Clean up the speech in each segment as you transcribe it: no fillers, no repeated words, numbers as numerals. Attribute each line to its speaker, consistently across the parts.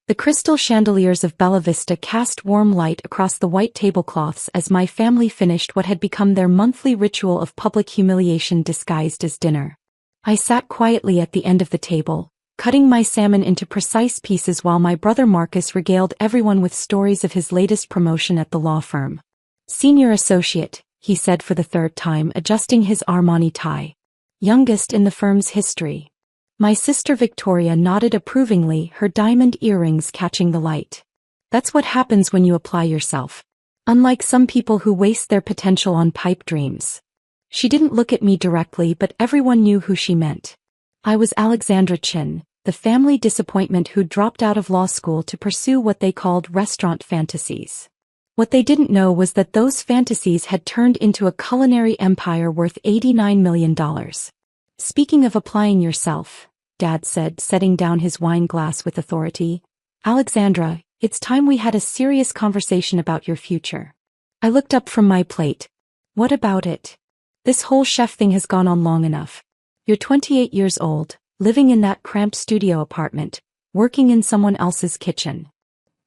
Speaker 1: The crystal chandeliers of Bella Vista cast warm light across the white tablecloths as my family finished what had become their monthly ritual of public humiliation disguised as dinner. I sat quietly at the end of the table, cutting my salmon into precise pieces while my brother Marcus regaled everyone with stories of his latest promotion at the law firm. "Senior associate," he said for the third time, adjusting his Armani tie. "Youngest in the firm's history." My sister Victoria nodded approvingly, her diamond earrings catching the light. "That's what happens when you apply yourself. Unlike some people who waste their potential on pipe dreams." She didn't look at me directly, but everyone knew who she meant. I was Alexandra Chin, the family disappointment who dropped out of law school to pursue what they called restaurant fantasies. What they didn't know was that those fantasies had turned into a culinary empire worth $89 million. "Speaking of applying yourself," Dad said, setting down his wine glass with authority, "Alexandra, it's time we had a serious conversation about your future." I looked up from my plate. "What about it? This whole chef thing has gone on long enough. You're 28 years old, living in that cramped studio apartment, working in someone else's kitchen."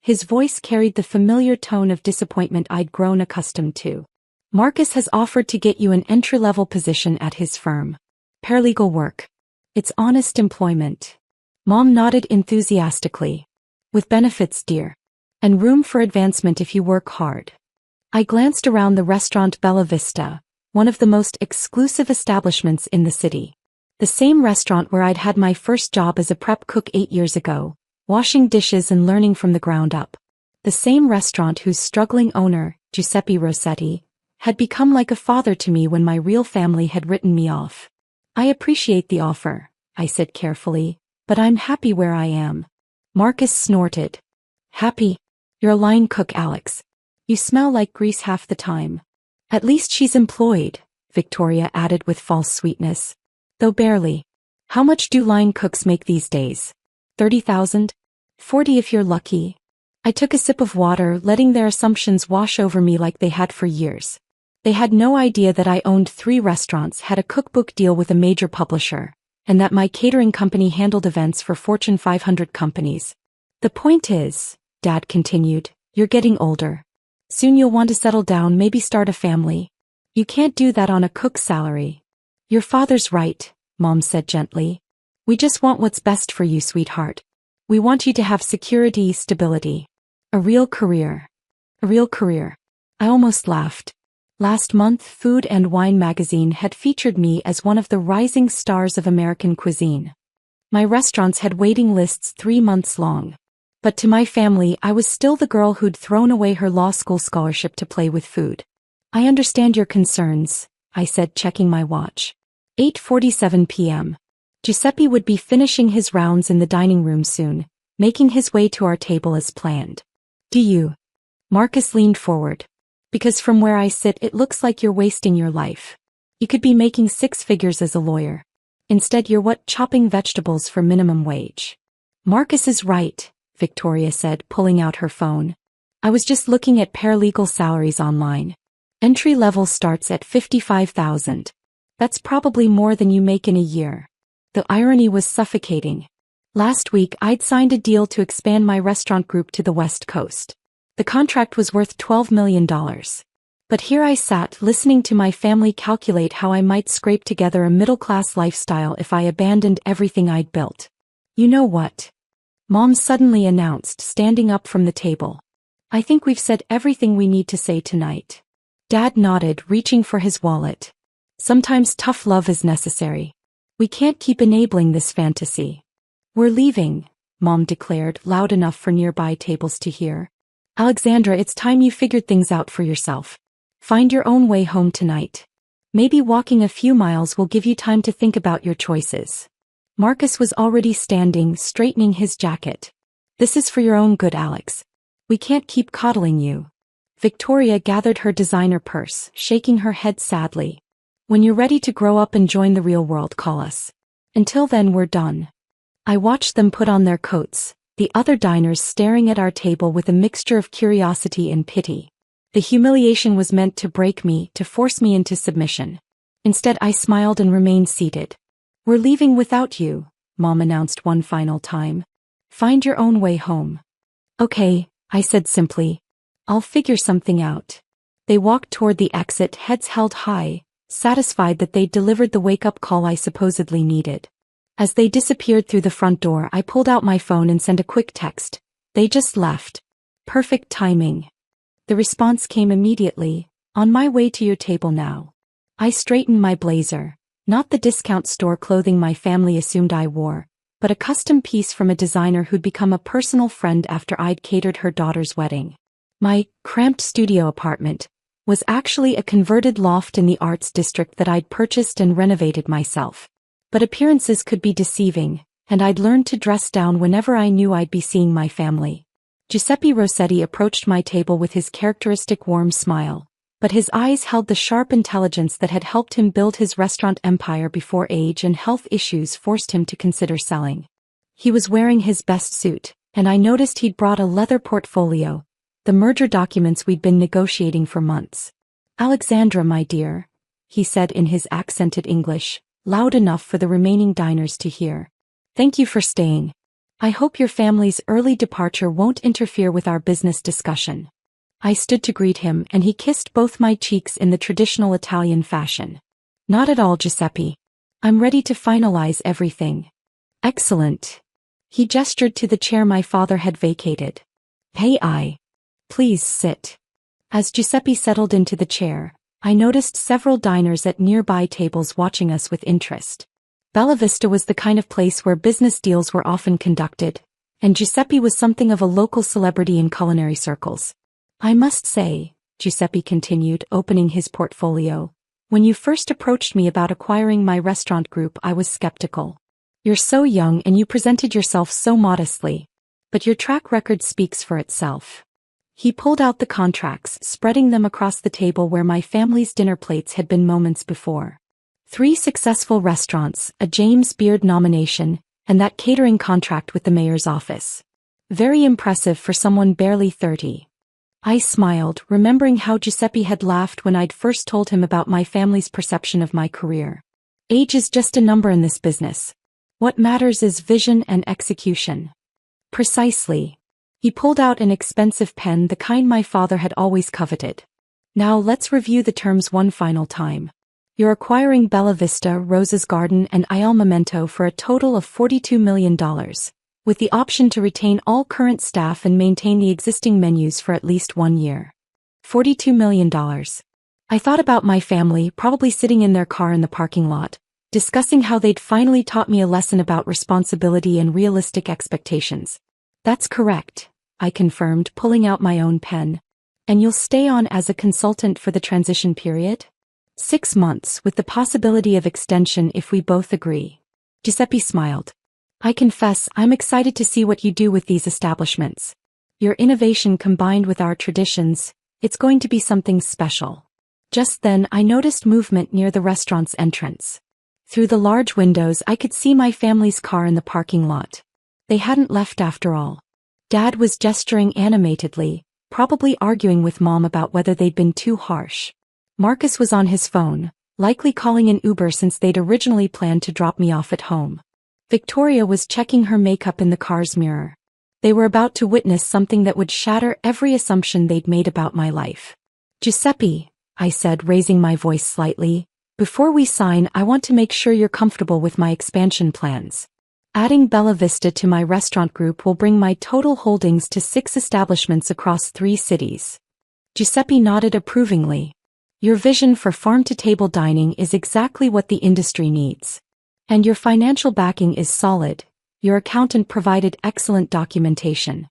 Speaker 1: His voice carried the familiar tone of disappointment I'd grown accustomed to. "Marcus has offered to get you an entry-level position at his firm. Paralegal work. It's honest employment." Mom nodded enthusiastically. "With benefits, dear. And room for advancement if you work hard." I glanced around the restaurant Bella Vista, one of the most exclusive establishments in the city. The same restaurant where I'd had my first job as a prep cook 8 years ago, washing dishes and learning from the ground up. The same restaurant whose struggling owner, Giuseppe Rossetti, had become like a father to me when my real family had written me off. "I appreciate the offer," I said carefully, "but I'm happy where I am." Marcus snorted. "Happy? You're a line cook, Alex. You smell like grease half the time." "At least she's employed," Victoria added with false sweetness. "Though barely. How much do line cooks make these days? 30,000? 40 if you're lucky." I took a sip of water, letting their assumptions wash over me like they had for years. They had no idea that I owned 3 restaurants, had a cookbook deal with a major publisher, and that my catering company handled events for Fortune 500 companies. "The point is," Dad continued, "you're getting older. Soon you'll want to settle down, maybe start a family. You can't do that on a cook's salary." "Your father's right," Mom said gently. "We just want what's best for you, sweetheart. We want you to have security, stability. A real career. A real career." I almost laughed. Last month, Food and Wine magazine had featured me as one of the rising stars of American cuisine. My restaurants had waiting lists 3 months long. But to my family, I was still the girl who'd thrown away her law school scholarship to play with food. "I understand your concerns," I said, checking my watch. 8:47 p.m. Giuseppe would be finishing his rounds in the dining room soon, making his way to our table as planned. "Do you?" Marcus leaned forward. "Because from where I sit, it looks like you're wasting your life. You could be making 6 figures as a lawyer. Instead, you're chopping vegetables for minimum wage." "Marcus is right," Victoria said, pulling out her phone. "I was just looking at paralegal salaries online. Entry level starts at 55,000. That's probably more than you make in a year." The irony was suffocating. Last week, I'd signed a deal to expand my restaurant group to the West Coast. The contract was worth $12 million. But here I sat, listening to my family calculate how I might scrape together a middle-class lifestyle if I abandoned everything I'd built. "You know what?" Mom suddenly announced, standing up from the table. "I think we've said everything we need to say tonight." Dad nodded, reaching for his wallet. "Sometimes tough love is necessary. We can't keep enabling this fantasy." "We're leaving," Mom declared, loud enough for nearby tables to hear. "Alexandra, it's time you figured things out for yourself. Find your own way home tonight. Maybe walking a few miles will give you time to think about your choices." Marcus was already standing, straightening his jacket. "This is for your own good, Alex. We can't keep coddling you." Victoria gathered her designer purse, shaking her head sadly. "When you're ready to grow up and join the real world, call us. Until then, we're done." I watched them put on their coats, the other diners staring at our table with a mixture of curiosity and pity. The humiliation was meant to break me, to force me into submission. Instead, I smiled and remained seated. "We're leaving without you," Mom announced one final time. "Find your own way home." Okay, I said simply. I'll figure something out. They walked toward the exit, heads held high, satisfied that they'd delivered the wake-up call I supposedly needed. As they disappeared through the front door, I pulled out my phone and sent a quick text. They just left. Perfect timing. The response came immediately. On my way to your table now. I straightened my blazer. Not the discount store clothing my family assumed I wore, but a custom piece from a designer who'd become a personal friend after I'd catered her daughter's wedding. My cramped studio apartment was actually a converted loft in the arts district that I'd purchased and renovated myself. But appearances could be deceiving, and I'd learned to dress down whenever I knew I'd be seeing my family. Giuseppe Rossetti approached my table with his characteristic warm smile, but his eyes held the sharp intelligence that had helped him build his restaurant empire before age and health issues forced him to consider selling. He was wearing his best suit, and I noticed he'd brought a leather portfolio, the merger documents we'd been negotiating for months. Alexandra, my dear, he said in his accented English, loud enough for the remaining diners to hear. Thank you for staying. I hope your family's early departure won't interfere with our business discussion. I stood to greet him and he kissed both my cheeks in the traditional Italian fashion. Not at all, Giuseppe. I'm ready to finalize everything. Excellent. He gestured to the chair my father had vacated. Hey, please sit. As Giuseppe settled into the chair, I noticed several diners at nearby tables watching us with interest. Bella Vista was the kind of place where business deals were often conducted, and Giuseppe was something of a local celebrity in culinary circles. I must say, Giuseppe continued, opening his portfolio, when you first approached me about acquiring my restaurant group, I was skeptical. You're so young and you presented yourself so modestly. But your track record speaks for itself. He pulled out the contracts, spreading them across the table where my family's dinner plates had been moments before. 3 successful restaurants, a James Beard nomination, and that catering contract with the mayor's office. Very impressive for someone barely 30. I smiled, remembering how Giuseppe had laughed when I'd first told him about my family's perception of my career. Age is just a number in this business. What matters is vision and execution. Precisely. He pulled out an expensive pen, the kind my father had always coveted. Now let's review the terms one final time. You're acquiring Bella Vista, Rosa's Garden, and Il Momento for a total of $42 million. With the option to retain all current staff and maintain the existing menus for at least 1 year. $42 million. I thought about my family, probably sitting in their car in the parking lot, discussing how they'd finally taught me a lesson about responsibility and realistic expectations. That's correct, I confirmed, pulling out my own pen. And you'll stay on as a consultant for the transition period? 6 months, with the possibility of extension if we both agree. Giuseppe smiled. I confess, I'm excited to see what you do with these establishments. Your innovation combined with our traditions, it's going to be something special. Just then, I noticed movement near the restaurant's entrance. Through the large windows, I could see my family's car in the parking lot. They hadn't left after all. Dad was gesturing animatedly, probably arguing with Mom about whether they'd been too harsh. Marcus was on his phone, likely calling an Uber since they'd originally planned to drop me off at home. Victoria was checking her makeup in the car's mirror. They were about to witness something that would shatter every assumption they'd made about my life. Giuseppe, I said, raising my voice slightly, before we sign, I want to make sure you're comfortable with my expansion plans. Adding Bella Vista to my restaurant group will bring my total holdings to 6 establishments across 3 cities. Giuseppe nodded approvingly. Your vision for farm-to-table dining is exactly what the industry needs. And your financial backing is solid. Your accountant provided excellent documentation.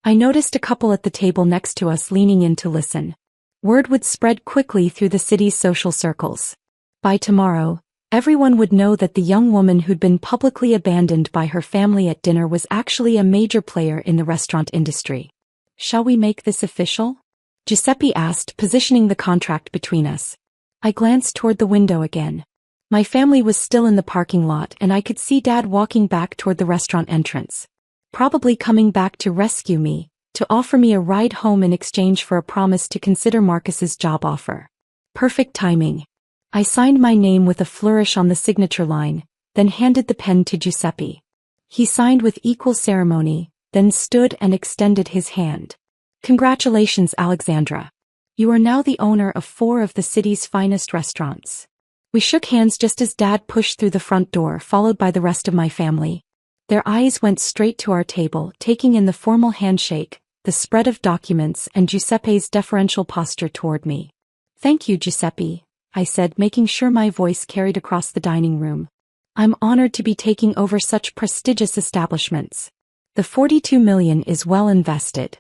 Speaker 1: I noticed a couple at the table next to us leaning in to listen. Word would spread quickly through the city's social circles. By tomorrow, everyone would know that the young woman who'd been publicly abandoned by her family at dinner was actually a major player in the restaurant industry. Shall we make this official? Giuseppe asked, positioning the contract between us. I glanced toward the window again. My family was still in the parking lot and I could see Dad walking back toward the restaurant entrance. Probably coming back to rescue me, to offer me a ride home in exchange for a promise to consider Marcus's job offer. Perfect timing. I signed my name with a flourish on the signature line, then handed the pen to Giuseppe. He signed with equal ceremony, then stood and extended his hand. Congratulations, Alexandra. You are now the owner of 4 of the city's finest restaurants. We shook hands just as Dad pushed through the front door, followed by the rest of my family. Their eyes went straight to our table, taking in the formal handshake, the spread of documents, and Giuseppe's deferential posture toward me. Thank you, Giuseppe, I said, making sure my voice carried across the dining room. I'm honored to be taking over such prestigious establishments. The 42 million is well invested.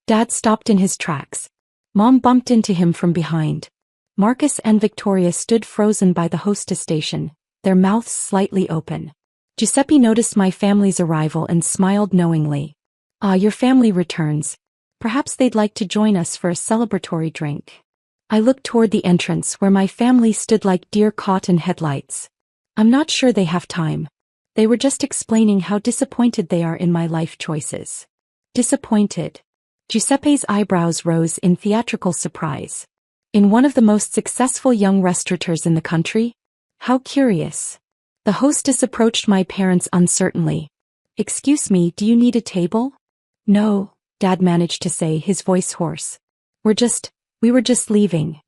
Speaker 1: Dad stopped in his tracks. Mom bumped into him from behind. Marcus and Victoria stood frozen by the hostess station, their mouths slightly open. Giuseppe noticed my family's arrival and smiled knowingly. Ah, your family returns. Perhaps they'd like to join us for a celebratory drink. I looked toward the entrance where my family stood like deer caught in headlights. I'm not sure they have time. They were just explaining how disappointed they are in my life choices. Disappointed? Giuseppe's eyebrows rose in theatrical surprise. In one of the most successful young restaurateurs in the country? How curious. The hostess approached my parents uncertainly. Excuse me, do you need a table? No, Dad managed to say, his voice hoarse. We were just leaving.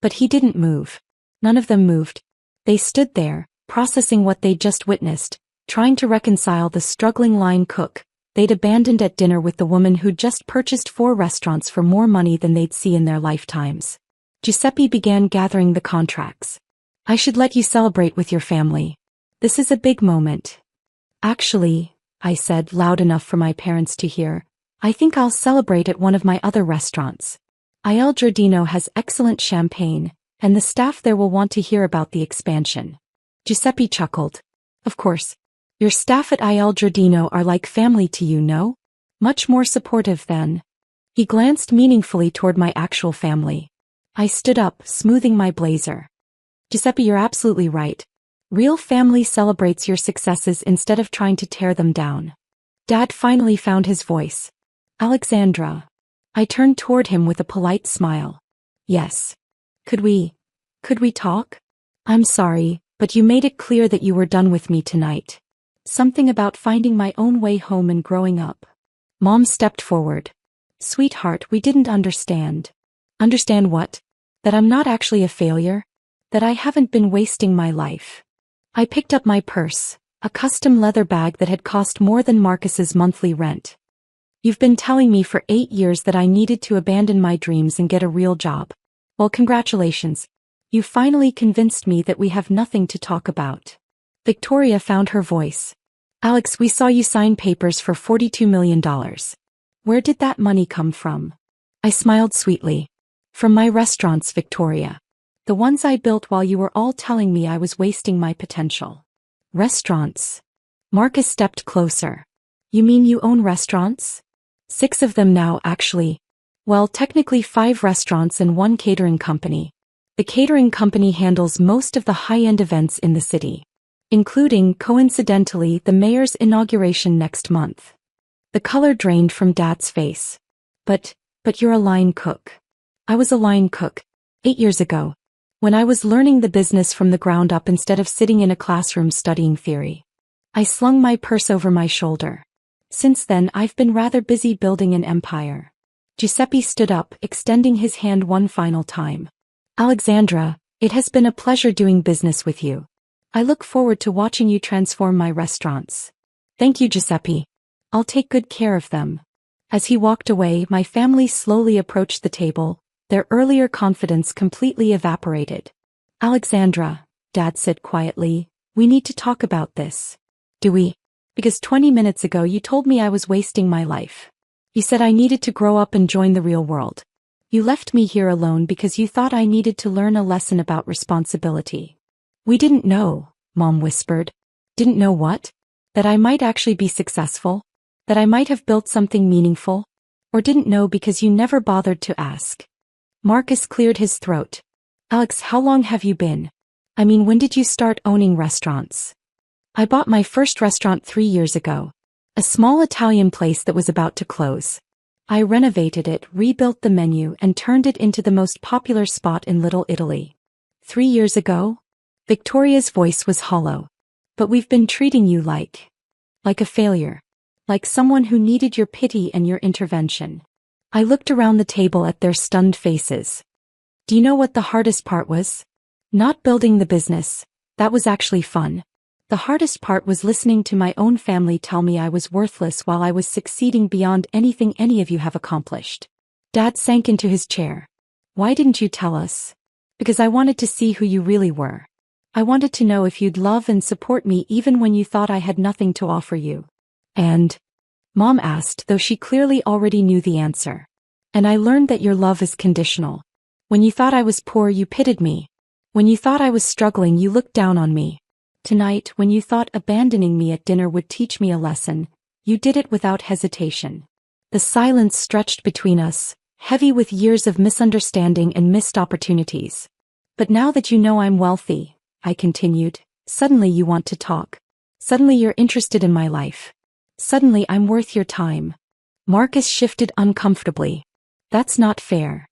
Speaker 1: But he didn't move. None of them moved. They stood there, processing what they'd just witnessed, trying to reconcile the struggling line cook they'd abandoned at dinner with the woman who'd just purchased 4 restaurants for more money than they'd see in their lifetimes. Giuseppe began gathering the contracts. I should let you celebrate with your family. This is a big moment. Actually, I said loud enough for my parents to hear, I think I'll celebrate at one of my other restaurants. Il Giardino has excellent champagne, and the staff there will want to hear about the expansion. Giuseppe chuckled. Of course. Your staff at Il Giardino are like family to you, no? Much more supportive than. He glanced meaningfully toward my actual family. I stood up, smoothing my blazer. Giuseppe, you're absolutely right. Real family celebrates your successes instead of trying to tear them down. Dad finally found his voice. Alexandra. I turned toward him with a polite smile. Yes. Could we talk? I'm sorry, but you made it clear that you were done with me tonight. Something about finding my own way home and growing up. Mom stepped forward. Sweetheart, we didn't understand. Understand what? That I'm not actually a failure? That I haven't been wasting my life. I picked up my purse, a custom leather bag that had cost more than Marcus's monthly rent. You've been telling me for 8 years that I needed to abandon my dreams and get a real job. Well, congratulations. You finally convinced me that we have nothing to talk about. Victoria found her voice. Alex, we saw you sign papers for $42 million. Where did that money come from? I smiled sweetly. From my restaurants, Victoria. The ones I built while you were all telling me I was wasting my potential. Restaurants. Marcus stepped closer. You mean you own restaurants? 6 of them now, actually. Well, technically 5 restaurants and 1 catering company. The catering company handles most of the high-end events in the city, including, coincidentally, the mayor's inauguration next month. The color drained from Dad's face. But you're a line cook. I was a line cook, 8 years ago, when I was learning the business from the ground up instead of sitting in a classroom studying theory. I slung my purse over my shoulder. Since then, I've been rather busy building an empire. Giuseppe stood up, extending his hand one final time. Alexandra, it has been a pleasure doing business with you. I look forward to watching you transform my restaurants. Thank you, Giuseppe. I'll take good care of them. As he walked away, my family slowly approached the table, their earlier confidence completely evaporated. Alexandra, Dad said quietly, we need to talk about this. Do we? Because 20 minutes ago you told me I was wasting my life. You said I needed to grow up and join the real world. You left me here alone because you thought I needed to learn a lesson about responsibility. We didn't know, Mom whispered. Didn't know what? That I might actually be successful? That I might have built something meaningful? Or didn't know because you never bothered to ask? Marcus cleared his throat. Alex, how long have you been? I mean, when did you start owning restaurants? I bought my first restaurant 3 years ago. A small Italian place that was about to close. I renovated it, rebuilt the menu, and turned it into the most popular spot in Little Italy. 3 years ago? Victoria's voice was hollow. But we've been treating you like a failure. like someone who needed your pity and your intervention. I looked around the table at their stunned faces. Do you know what the hardest part was? Not building the business. That was actually fun. The hardest part was listening to my own family tell me I was worthless while I was succeeding beyond anything any of you have accomplished. Dad sank into his chair. Why didn't you tell us? Because I wanted to see who you really were. I wanted to know if you'd love and support me even when you thought I had nothing to offer you. And? Mom asked, though she clearly already knew the answer. And I learned that your love is conditional. When you thought I was poor, you pitied me. When you thought I was struggling, you looked down on me. Tonight, when you thought abandoning me at dinner would teach me a lesson, you did it without hesitation. The silence stretched between us, heavy with years of misunderstanding and missed opportunities. But now that you know I'm wealthy, I continued, suddenly you want to talk. Suddenly you're interested in my life. Suddenly I'm worth your time. Marcus shifted uncomfortably. That's not fair.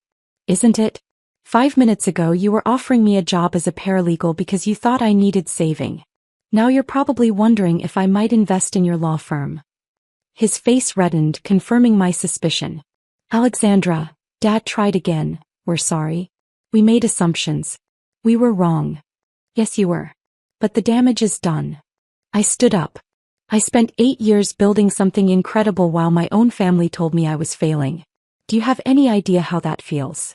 Speaker 1: Isn't it? 5 minutes ago you were offering me a job as a paralegal because you thought I needed saving. Now you're probably wondering if I might invest in your law firm. His face reddened, confirming my suspicion. Alexandra, Dad tried again. We're sorry. We made assumptions. We were wrong. Yes, you were. But the damage is done. I stood up. I spent 8 years building something incredible while my own family told me I was failing. Do you have any idea how that feels?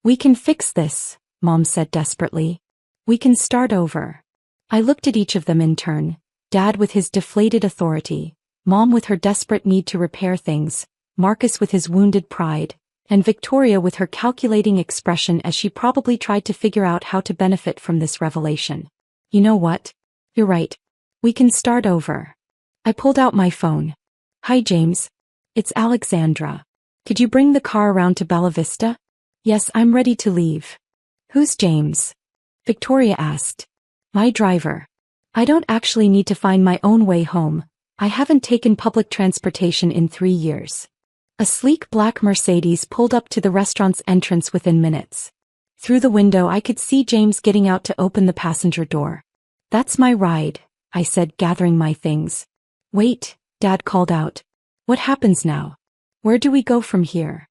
Speaker 1: We can fix this, Mom said desperately. We can start over. I looked at each of them in turn, Dad with his deflated authority, Mom with her desperate need to repair things, Marcus with his wounded pride, and Victoria with her calculating expression as she probably tried to figure out how to benefit from this revelation. You know what? You're right. We can start over. I pulled out my phone. Hi, James. It's Alexandra. Could you bring the car around to Bella Vista? Yes, I'm ready to leave. Who's James? Victoria asked. My driver. I don't actually need to find my own way home. I haven't taken public transportation in 3 years. A sleek black Mercedes pulled up to the restaurant's entrance within minutes. Through the window I could see James getting out to open the passenger door. That's my ride, I said, gathering my things. Wait, Dad called out. What happens now? Where do we go from here?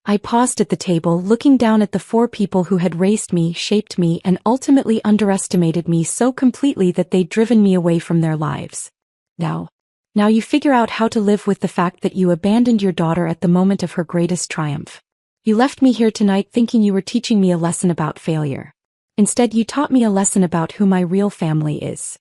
Speaker 1: I paused at the table, looking down at the 4 people who had raised me, shaped me, and ultimately underestimated me so completely that they'd driven me away from their lives. Now you figure out how to live with the fact that you abandoned your daughter at the moment of her greatest triumph. You left me here tonight thinking you were teaching me a lesson about failure. Instead, you taught me a lesson about who my real family is.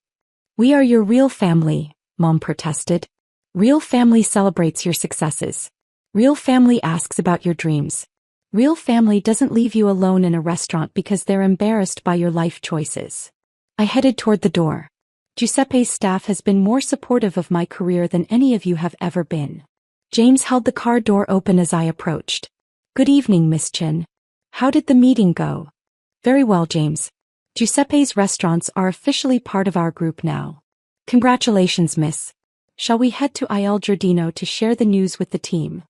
Speaker 1: We are your real family, Mom protested. Real family celebrates your successes. Real family asks about your dreams. Real family doesn't leave you alone in a restaurant because they're embarrassed by your life choices. I headed toward the door. Giuseppe's staff has been more supportive of my career than any of you have ever been. James held the car door open as I approached. Good evening, Miss Chin. How did the meeting go? Very well, James. Giuseppe's restaurants are officially part of our group now. Congratulations, miss. Shall we head to Il Giardino to share the news with the team?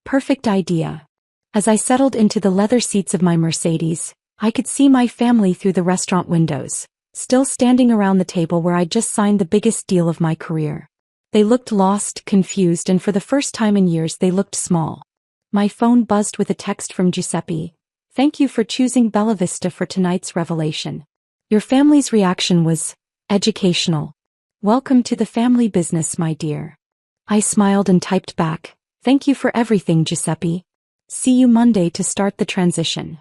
Speaker 1: Perfect idea. As I settled into the leather seats of my Mercedes, I could see my family through the restaurant windows, still standing around the table where I'd just signed the biggest deal of my career. They looked lost, confused, and for the first time in years they looked small. My phone buzzed with a text from Giuseppe. Thank you for choosing Bella Vista for tonight's revelation. Your family's reaction was educational. Welcome to the family business, my dear. I smiled and typed back. Thank you for everything, Giuseppe. See you Monday to start the transition.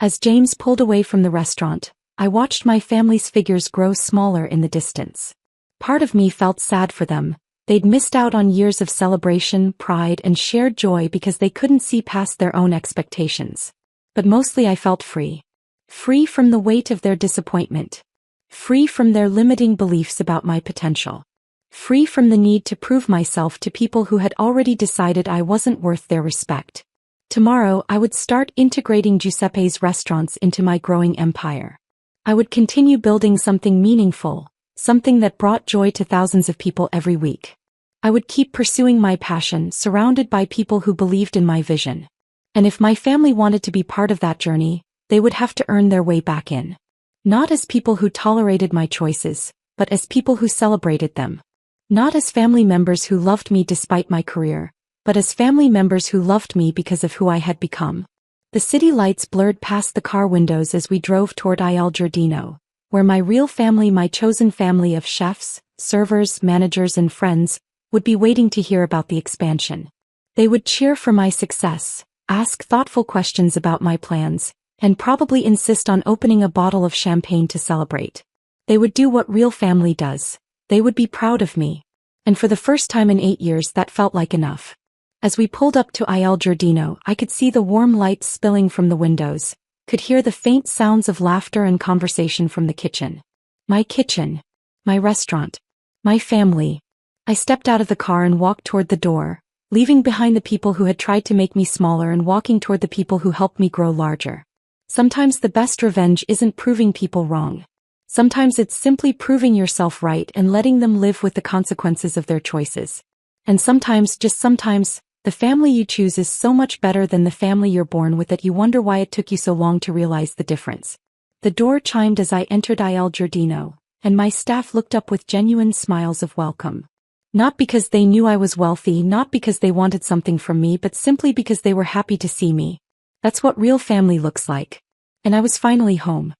Speaker 1: As James pulled away from the restaurant, I watched my family's figures grow smaller in the distance. Part of me felt sad for them. They'd missed out on years of celebration, pride, and shared joy because they couldn't see past their own expectations. But mostly I felt free. Free from the weight of their disappointment. Free from their limiting beliefs about my potential. Free from the need to prove myself to people who had already decided I wasn't worth their respect. Tomorrow I would start integrating Giuseppe's restaurants into my growing empire. I would continue building something meaningful, something that brought joy to thousands of people every week. I would keep pursuing my passion, surrounded by people who believed in my vision. And if my family wanted to be part of that journey, they would have to earn their way back in. Not as people who tolerated my choices, but as people who celebrated them. Not as family members who loved me despite my career, but as family members who loved me because of who I had become. The city lights blurred past the car windows as we drove toward Il Giardino, where my real family, my chosen family of chefs, servers, managers and friends, would be waiting to hear about the expansion. They would cheer for my success, ask thoughtful questions about my plans, and probably insist on opening a bottle of champagne to celebrate. They would do what real family does. They would be proud of me. And for the first time in 8 years that felt like enough. As we pulled up to Il Giardino, I could see the warm lights spilling from the windows, could hear the faint sounds of laughter and conversation from the kitchen. My kitchen. My restaurant. My family. I stepped out of the car and walked toward the door, leaving behind the people who had tried to make me smaller and walking toward the people who helped me grow larger. Sometimes the best revenge isn't proving people wrong. Sometimes it's simply proving yourself right and letting them live with the consequences of their choices. And sometimes, just sometimes, the family you choose is so much better than the family you're born with that you wonder why it took you so long to realize the difference. The door chimed as I entered Il Giardino, and my staff looked up with genuine smiles of welcome. Not because they knew I was wealthy, not because they wanted something from me, but simply because they were happy to see me. That's what real family looks like. And I was finally home.